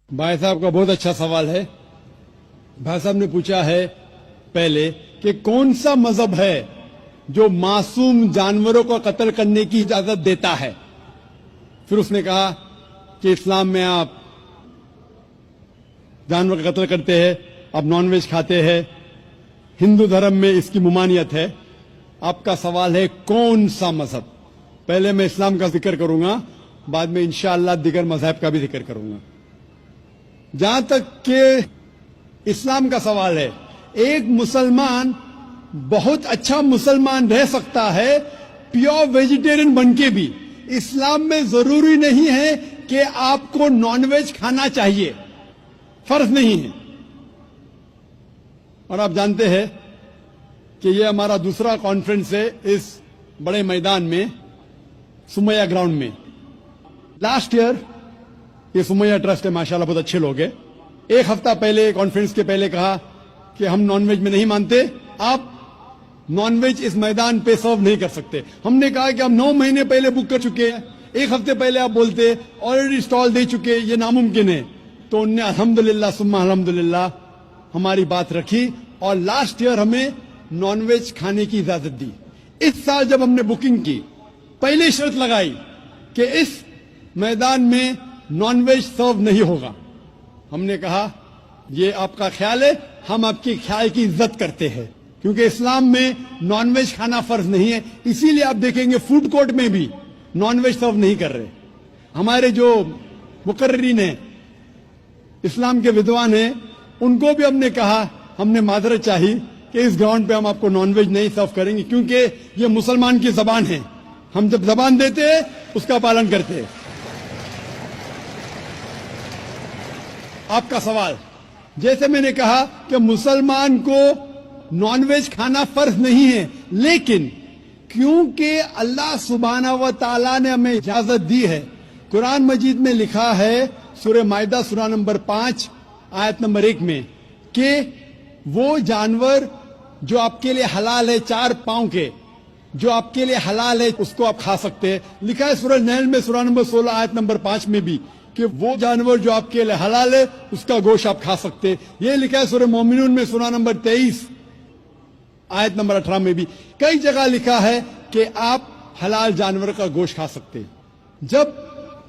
भाई साहब का बहुत अच्छा सवाल है। भाई साहब ने पूछा है पहले कि कौन सा मजहब है जो मासूम जानवरों को कत्ल करने की इजाजत देता है। फिर उसने कहा कि इस्लाम में आप जानवर का कत्ल करते हैं, आप नॉनवेज खाते हैं, हिंदू धर्म में इसकी मुमानियत है। आपका सवाल है कौन सा मजहब। पहले मैं इस्लाम का जिक्र करूंगा, बाद में इंशाअल्लाह दिगर मजहब का भी जिक्र करूंगा। जहां तक के इस्लाम का सवाल है, एक मुसलमान बहुत अच्छा मुसलमान रह सकता है प्योर वेजिटेरियन बनके भी। इस्लाम में जरूरी नहीं है कि आपको नॉनवेज खाना चाहिए, फर्ज नहीं है। और आप जानते हैं कि यह हमारा दूसरा कॉन्फ्रेंस है इस बड़े मैदान में, सुमैया ग्राउंड में। लास्ट ईयर ये सुमैया ट्रस्ट है, माशाल्लाह बहुत अच्छे लोग हैं। एक हफ्ता पहले कॉन्फ्रेंस के पहले कहा कि हम नॉनवेज में नहीं मानते, आप नॉनवेज इस मैदान पे सर्व नहीं कर सकते। हमने कहा कि हम 9 महीने पहले बुक कर चुके हैं, एक हफ्ते पहले आप बोलते ऑलरेडी स्टॉल दे चुके, ये नामुमकिन है। तो उनने अल्हम्दुलिल्लाह सुम्मा अल्हम्दुलिल्लाह हमारी बात रखी और लास्ट ईयर हमें नॉनवेज खाने की इजाजत दी। इस साल जब हमने बुकिंग की, पहली शर्त लगाई कि इस मैदान में नॉनवेज सर्व नहीं होगा। हमने कहा ये आपका ख्याल है, हम आपके ख्याल की इज्जत करते हैं, क्योंकि इस्लाम में नॉनवेज खाना फर्ज नहीं है। इसीलिए आप देखेंगे फूड कोर्ट में भी नॉनवेज सर्व नहीं कर रहे। हमारे जो मुकर्रिरीन हैं, इस्लाम के विद्वान हैं, उनको भी हमने कहा, हमने माजरत चाही कि इस ग्राउंड पे हम आपको नॉनवेज नहीं सर्व करेंगे, क्योंकि ये मुसलमान की जबान है। हम जब जबान देते हैं उसका पालन करते हैं। आपका सवाल, जैसे मैंने कहा कि मुसलमान को नॉनवेज खाना फर्ज नहीं है, लेकिन क्योंकि अल्लाह सुब्हानहू व तआला ने हमें इजाजत दी है। कुरान मजीद में लिखा है सूरह माइदा सूरा नंबर 5 आयत नंबर 1 में कि वो जानवर जो आपके लिए हलाल है, 4 पांव के, जो आपके लिए हलाल है उसको आप खा सकते हैं। लिखा है सूरह नहल में सूरा नंबर 16 आयत नंबर 5 में भी कि वो जानवर जो आपके लिए हलाल है उसका गोश्त आप खा सकते हैं। ये लिखा है सूरह मोमिनून में सूरा नंबर 23 आयत नंबर 18 में भी। कई जगह लिखा है कि आप हलाल जानवर का गोश्त खा सकते हैं। जब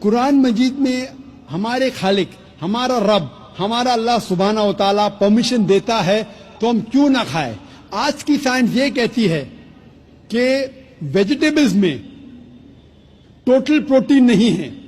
कुरान मजीद में हमारे खालिक, हमारा रब, हमारा अल्लाह सुब्हानहू व तआला परमिशन देता है तो हम क्यों ना खाएं। आज की साइंस ये कहती है कि वेजिटेबल्स में टोटल प्रोटीन नहीं है।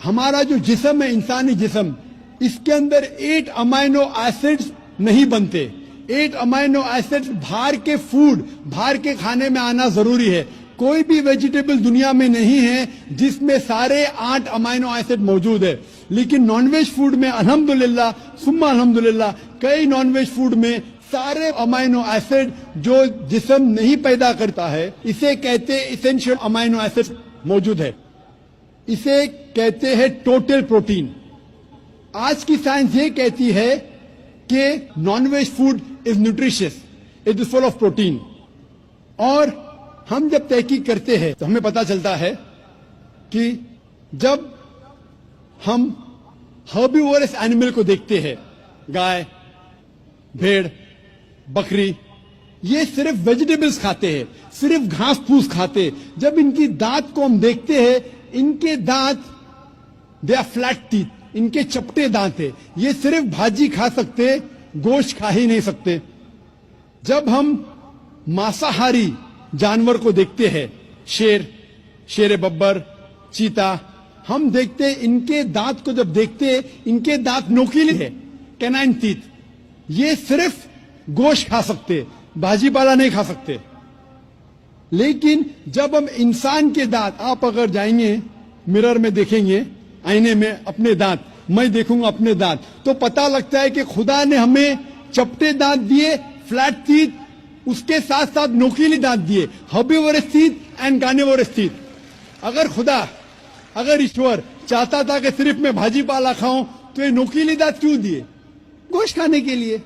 हमारा जो जिस्म है, इंसानी जिस्म, इसके अंदर 8 अमाइनो एसिड्स नहीं बनते। 8 अमाइनो एसिड्स बाहर के फूड, बाहर के खाने में आना जरूरी है। कोई भी वेजिटेबल दुनिया में नहीं है जिसमें सारे 8 अमाइनो एसिड मौजूद है। लेकिन नॉनवेज फूड में अल्हम्दुलिल्लाह सुम्मा अल्हम्दुलिल्लाह कई नॉनवेज फूड में सारे अमाइनो एसिड जो जिस्म नहीं पैदा करता है, इसे कहते हैं इसेंशियल अमाइनो एसिड मौजूद है। इसे कहते हैं टोटल प्रोटीन। आज की साइंस ये कहती है कि non veg food is nutritious, it is full of protein. और हम जब तहकीक करते हैं तो हमें पता चलता है कि जब हम हर्बीवोरस एनिमल को देखते हैं, गाय, भेड़, बकरी, ये सिर्फ वेजिटेबल्स खाते हैं, सिर्फ घास फूस खाते हैं। जब इनकी दांत को हम देखते हैं, इनके दांत दे आर फ्लैट टीथ, इनके चपटे दांत है। ये सिर्फ भाजी खा सकते, गोश्त खा ही नहीं सकते। जब हम मांसाहारी जानवर को देखते हैं, शेर, शेर बब्बर, चीता, हम देखते हैं इनके दांत को जब देखते हैं, इनके दांत नोकीले है, कैनाइन टीथ। ये सिर्फ गोश्त खा सकते, भाजी पाला नहीं खा सकते। लेकिन जब हम इंसान के दांत, आप अगर जाएंगे मिरर में देखेंगे, आईने में अपने दांत, मैं देखूंगा अपने दांत, तो पता लगता है कि खुदा ने हमें चपटे दांत दिए, फ्लैट टीथ, उसके साथ साथ नोकीली दांत दिए, herbivorous teeth and carnivorous teeth. अगर खुदा, अगर ईश्वर चाहता था कि सिर्फ मैं भाजी पाला खाऊं तो ये नोकीली दांत क्यों दिए? गोश्त खाने के लिए।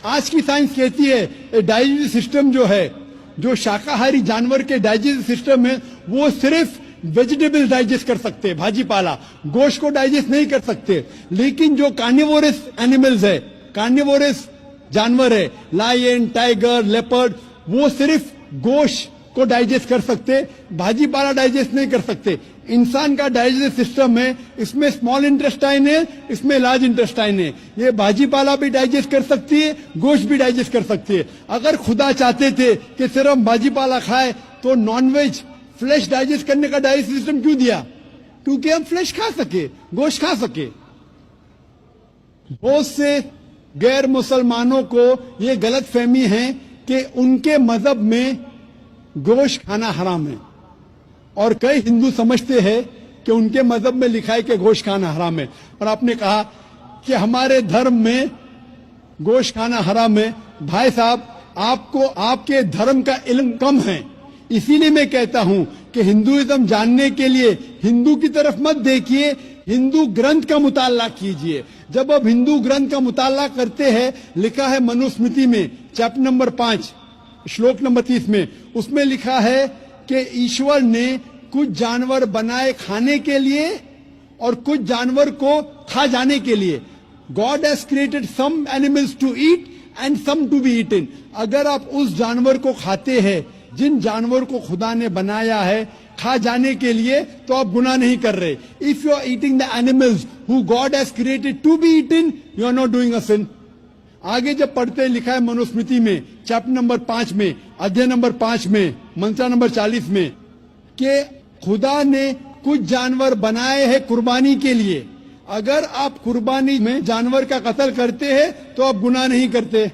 आज की साइंस कहती है डाइजेस्टिव सिस्टम जो है, जो शाकाहारी जानवर के डाइजेस्टिव सिस्टम है, वो सिर्फ वेजिटेबल डाइजेस्ट कर सकते हैं, भाजी पाला, गोश्त को डाइजेस्ट नहीं कर सकते। लेकिन जो कार्निवोरस एनिमल्स है, कार्निवोरस जानवर है, लायन, टाइगर, लेपर्ड, वो सिर्फ गोश्त को डाइजेस्ट कर सकते, भाजी पाला डाइजेस्ट नहीं कर सकते। इंसान का डाइजेस्टिव सिस्टम है, इसमें स्मॉल इंटेस्टाइन है, इसमें लार्ज इंटेस्टाइन है। ये भाजी पाला भी डाइजेस्ट कर सकती है, गोश्त भी डाइजेस्ट कर सकती है। अगर खुदा चाहते थे कि सिर्फ हम भाजी पाला खाए तो नॉनवेज फ्लेश डाइजेस्ट करने का डाइजेस्टिव सिस्टम क्यों दिया? क्योंकि हम फ्लेश खा सके, गोश्त खा सके। बहुत से गैर मुसलमानों को ये गलत फहमी है कि उनके मजहब में गोश्त खाना हराम है, और कई हिंदू समझते हैं कि उनके मजहब में लिखा है कि गोश्त खाना हराम है। और आपने कहा कि हमारे धर्म में गोश्त खाना हराम है। भाई साहब, आपको आपके धर्म का इल्म कम है, इसीलिए मैं कहता हूं कि हिंदुइज्म जानने के लिए हिंदू की तरफ मत देखिए, हिंदू ग्रंथ का मुताला कीजिए। जब आप हिंदू ग्रंथ का मुताला करते हैं, लिखा है मनुस्मृति में चैप्टर नंबर 5 श्लोक नंबर 30 में, उसमें लिखा है कि ईश्वर ने कुछ जानवर बनाए खाने के लिए और कुछ जानवर को खा जाने के लिए। God has created some animals to eat and some to be eaten. अगर आप उस जानवर को खाते हैं जिन जानवर को खुदा ने बनाया है खा जाने के लिए, तो आप गुनाह नहीं कर रहे। If you are eating the animals who God has created to be eaten, you are not doing a sin. आगे जब पढ़ते लिखा है मनुस्मृति में चैप्टर नंबर 5 में, अध्याय नंबर 5 में, मंत्र नंबर 40 में, कि खुदा ने कुछ जानवर बनाए हैं कुर्बानी के लिए। अगर आप कुर्बानी में जानवर का कत्ल करते हैं तो आप गुनाह नहीं करते।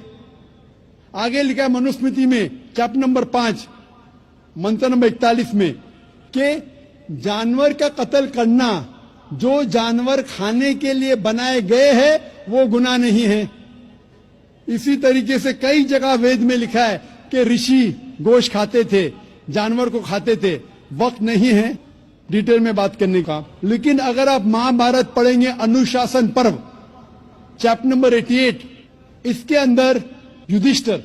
आगे लिखा है मनुस्मृति में चैप्टर नंबर 5 मंत्र नंबर 41 में कि जानवर का कत्ल करना जो जानवर खाने के लिए बनाए गए हैं वो गुनाह नहीं है। इसी तरीके से कई जगह वेद में लिखा है कि ऋषि गोश्त खाते थे, जानवर को खाते थे। वक्त नहीं है डिटेल में बात करने का, लेकिन अगर आप महाभारत पढ़ेंगे अनुशासन पर्व चैप्टर नंबर 88, इसके अंदर युधिष्ठिर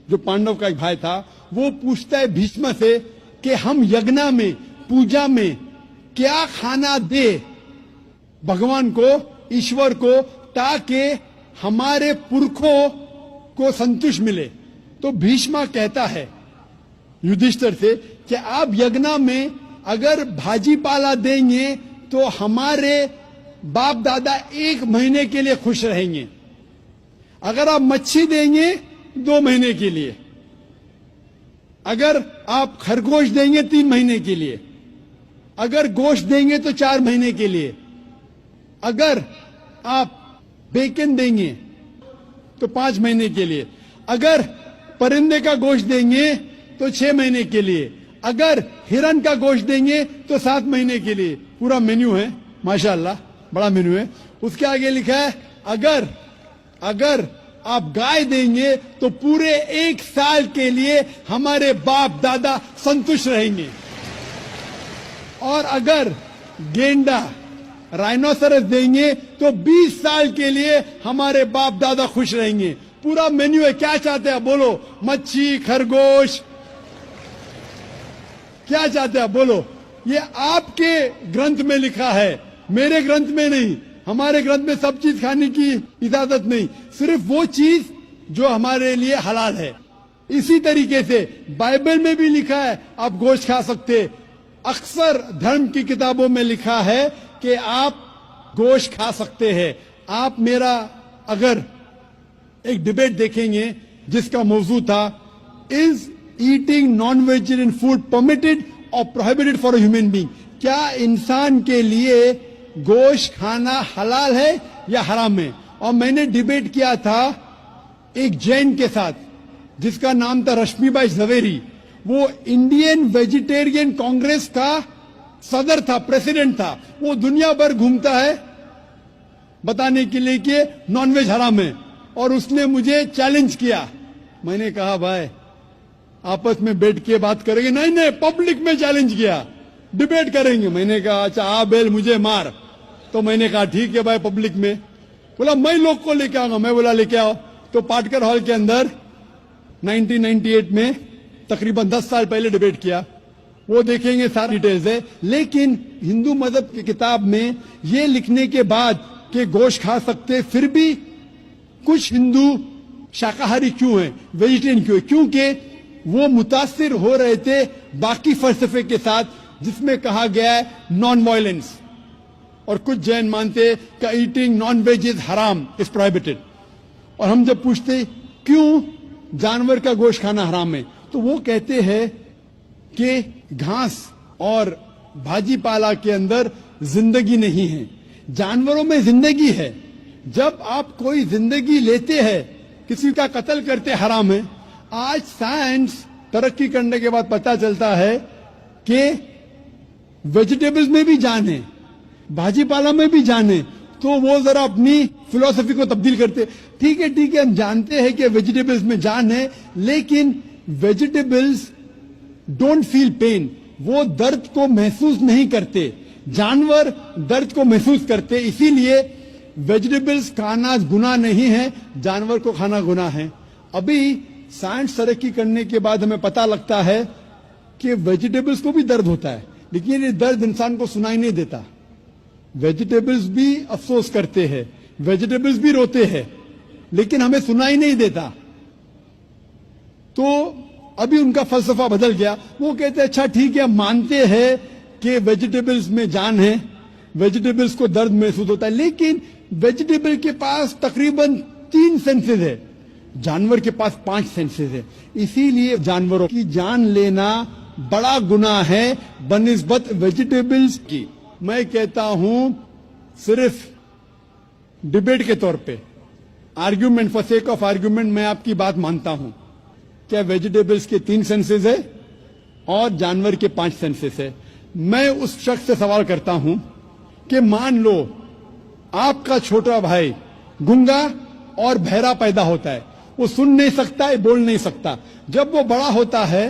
जो पांडव का एक भाई था, वो पूछता है भीष्म से कि हम यज्ञ में, पूजा में क्या खाना दे भगवान को, ईश्वर को, ताकि हमारे पुरखों को संतुष्ट मिले। तो भीष्मा कहता है युधिष्ठिर से कि आप यज्ञ में अगर भाजी पाला देंगे तो हमारे बाप दादा 1 महीने के लिए खुश रहेंगे। अगर आप मच्छी देंगे 2 महीने के लिए, अगर आप खरगोश देंगे 3 महीने के लिए, अगर गोश्त देंगे तो 4 महीने के लिए, अगर आप बेकन देंगे तो 5 महीने के लिए, अगर परिंदे का गोश्त देंगे तो 6 महीने के लिए, अगर हिरन का गोश्त देंगे तो 7 महीने के लिए। पूरा मेन्यू है, माशाल्लाह बड़ा मेन्यू है। उसके आगे लिखा है अगर आप गाय देंगे तो पूरे 1 साल के लिए हमारे बाप दादा संतुष्ट रहेंगे, और अगर गेंडा राइनोसरस देंगे तो 20 साल के लिए हमारे बाप दादा खुश रहेंगे। पूरा मेन्यू है। क्या चाहते हैं बोलो? मच्छी, खरगोश, क्या चाहते हैं बोलो? ये आपके ग्रंथ में लिखा है, मेरे ग्रंथ में नहीं। हमारे ग्रंथ में सब चीज खाने की इजाजत नहीं, सिर्फ वो चीज जो हमारे लिए हलाल है। इसी तरीके से बाइबल में भी लिखा है आप गोश्त खा सकते। अक्सर धर्म की किताबों में लिखा है कि आप गोश्त खा सकते हैं। आप मेरा अगर एक डिबेट देखेंगे जिसका मौजू था is eating non vegetarian food permitted और prohibited for a human being, क्या इंसान के लिए गोश्त खाना हलाल है या हराम है? और मैंने डिबेट किया था एक जैन के साथ जिसका नाम था रश्मिबाई झवेरी। वो इंडियन वेजिटेरियन कांग्रेस का सदर था, प्रेसिडेंट था। वो दुनिया भर घूमता है बताने के लिए कि नॉनवेज हराम है, और उसने मुझे चैलेंज किया। मैंने कहा भाई आपस में बैठ के बात करेंगे? नहीं, पब्लिक में चैलेंज किया, डिबेट करेंगे। मैंने कहा अच्छा आ बेल मुझे मार। तो मैंने कहा ठीक है भाई, पब्लिक में। बोला मैं लोग को लेके आऊंगा। मैं बोला लेके आओ। तो पाटकर हॉल के अंदर 1998 में तकरीबन 10 साल पहले डिबेट किया। वो देखेंगे, सारी डिटेल्स है। लेकिन हिंदू मजहब की किताब में ये लिखने के बाद कि गोश्त खा सकते, फिर भी कुछ हिंदू शाकाहारी क्यों हैं, वेजिटेरियन क्यों है? क्योंकि वो मुतासिर हो रहे थे बाकी फलसफे के साथ, जिसमें कहा गया है नॉन वायलेंस। और कुछ जैन मानते कि ईटिंग नॉन वेज इज हराम, इज प्रोहिबिटेड। और हम जब पूछते क्यों जानवर का गोश्त खाना हराम है, तो वो कहते हैं कि घास और भाजी पाला के अंदर जिंदगी नहीं है, जानवरों में जिंदगी है। जब आप कोई जिंदगी लेते हैं, किसी का कत्ल करते, हराम है। आज साइंस तरक्की करने के बाद पता चलता है कि वेजिटेबल्स में भी जान है, भाजी पाला में भी जान है। तो वो जरा अपनी फिलॉसफी को तब्दील करते। ठीक है, हम जानते हैं कि वेजिटेबल्स में जान है, लेकिन वेजिटेबल्स डोंट फील पेन, वो दर्द को महसूस नहीं करते। जानवर दर्द को महसूस करते, इसीलिए वेजिटेबल्स खाना गुनाह नहीं है, जानवर को खाना गुनाह है। अभी साइंस तरक्की करने के बाद हमें पता लगता है कि वेजिटेबल्स को भी दर्द होता है, लेकिन ये दर्द इंसान को सुनाई नहीं देता। वेजिटेबल्स भी अफसोस करते हैं, वेजिटेबल्स भी रोते हैं, लेकिन हमें सुनाई नहीं देता। तो अभी उनका फलसफा बदल गया। वो कहते हैं अच्छा ठीक है, मानते हैं कि वेजिटेबल्स में जान है, वेजिटेबल्स को दर्द महसूस होता है, लेकिन वेजिटेबल के पास तकरीबन 3 सेंसेस है, जानवर के पास 5 सेंसेस है। इसीलिए जानवरों की जान लेना बड़ा गुनाह है बनिस्बत वेजिटेबल्स की। मैं कहता हूं सिर्फ डिबेट के तौर पे, argument, for sake of argument, मैं आपकी बात मानता हूं। क्या वेजिटेबल्स के 3 सेंसेस है और जानवर के 5 सेंसेस है? मैं उस शख्स से सवाल करता हूं कि मान लो आपका छोटा भाई गूंगा और बहरा पैदा होता है, वो सुन नहीं सकता है, बोल नहीं सकता। जब वो बड़ा होता है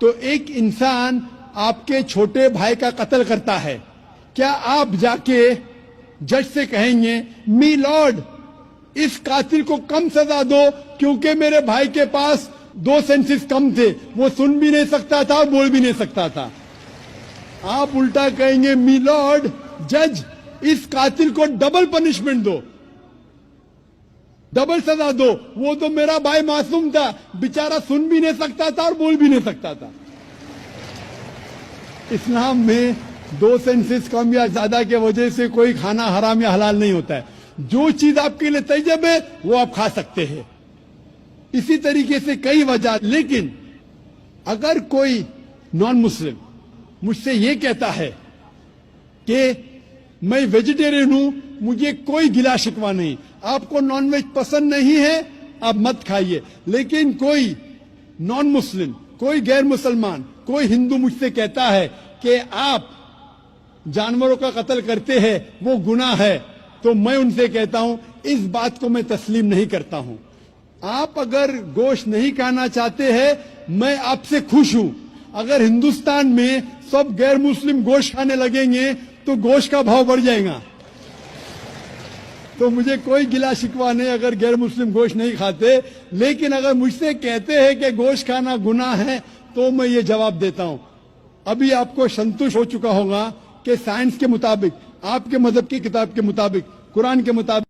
तो एक इंसान आपके छोटे भाई का कत्ल करता है, क्या आप जाके जज से कहेंगे मी लॉर्ड इस कातिल को कम सजा दो क्योंकि मेरे भाई के पास 2 सेंसेस कम थे, वो सुन भी नहीं सकता था, बोल भी नहीं सकता था? आप उल्टा कहेंगे मी लॉर्ड जज इस कातिल को डबल पनिशमेंट दो, डबल सजा दो, वो तो मेरा भाई मासूम था, बेचारा सुन भी नहीं सकता था और बोल भी नहीं सकता था। इस्लाम में 2 सेंसेस कम या ज्यादा के वजह से कोई खाना हराम या हलाल नहीं होता है। जो चीज आपके लिए तैयब है वो आप खा सकते हैं। इसी तरीके से कई वजह। लेकिन अगर कोई नॉन मुस्लिम मुझसे ये कहता है कि मैं वेजिटेरियन हूं, मुझे कोई गिला शिकवा नहीं, आपको नॉनवेज पसंद नहीं है आप मत खाइए, लेकिन कोई नॉन मुस्लिम, कोई गैर मुसलमान, कोई हिंदू मुझसे कहता है कि आप जानवरों का कत्ल करते हैं, वो गुनाह है, तो मैं उनसे कहता हूं इस बात को मैं तस्लीम नहीं करता हूं। आप अगर गोश्त नहीं खाना चाहते हैं, मैं आपसे खुश हूं। अगर हिंदुस्तान में सब गैर मुस्लिम गोश्त खाने लगेंगे तो गोश्त का भाव बढ़ जाएगा। तो मुझे कोई गिला शिकवा नहीं अगर गैर मुस्लिम गोश्त नहीं खाते, लेकिन अगर मुझसे कहते हैं कि गोश्त खाना गुनाह है तो मैं ये जवाब देता हूं। अभी आपको संतुष्ट हो चुका होगा कि साइंस के मुताबिक, आपके मजहब की किताब के मुताबिक, कुरान के मुताबिक